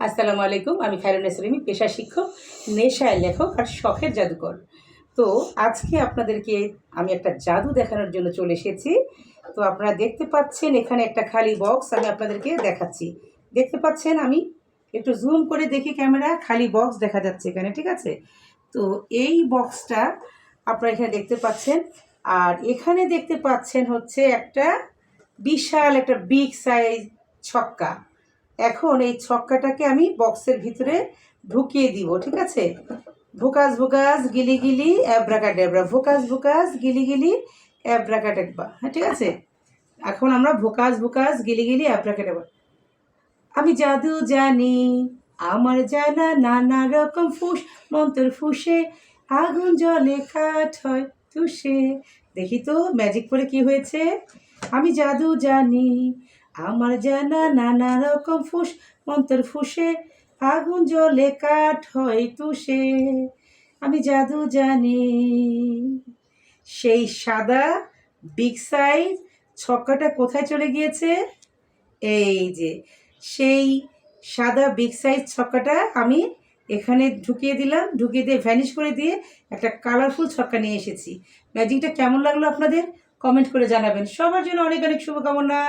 আসসালামু আলাইকুম। আমি খায়রুন্নেসা রিমি, পেশা শিক্ষক, নেশায় লেখক আর শখের জাদুকর। তো আজকে আপনাদেরকে আমি একটা জাদু দেখানোর জন্য চলে এসেছি। তো আপনারা দেখতে পাচ্ছেন এখানে একটা খালি বক্স আমি আপনাদেরকে দেখাচ্ছি। দেখতে পাচ্ছেন, আমি একটু জুম করে দেখি, ক্যামেরা খালি বক্স দেখা যাচ্ছে এখানে, ঠিক আছে? তো এই বক্সটা আপনারা এখানে দেখতে পাচ্ছেন, আর এখানে দেখতে পাচ্ছেন হচ্ছে একটা বিশাল একটা বিগ সাইজ ছক্কা। এখন এই ছক্কাটাকে আমি বক্সের ভিতরে ঢুকিয়ে দিব, ঠিক আছে? ভোকাস ভোকাস গিলি গিলি অ্যাব্রাকাডেব্রা, ভোকাস ভোকাস গিলি গিলি অ্যাব্রাকাডেব্রা, হ্যাঁ ঠিক আছে। এখন আমরা ভোকাস ভোকাস গিলি গিলি অ্যাব্রাকাডেব্রা। আমি জাদু জানি, আমার জানা নানা রকম ফুস মন্ত্র ফুসে, আগুন জলে কাঠ হয় তুষে। দেখি তো ম্যাজিক করে কি হয়েছে। আমি জাদু জানি, আমার জানা নানা রকম ফুস মন্ত্র ফুসে, আগুন জলে কাঠ হয় তুষে। আমি জাদু জানি। সেই সাদা বিগ সাইজ ছক্কাটা কোথায় চলে গিয়েছে? এই যে সেই সাদা বিগ সাইজ ছক্কাটা আমি এখানে ঢুকিয়ে দিলাম, ঢুকিয়ে দিয়ে ভ্যানিশ করে দিয়ে একটা কালারফুল ছক্কা নিয়ে এসেছি। ম্যাজিকটা কেমন লাগলো আপনাদের কমেন্ট করে জানাবেন। সবার জন্য অনেক অনেক শুভকামনা।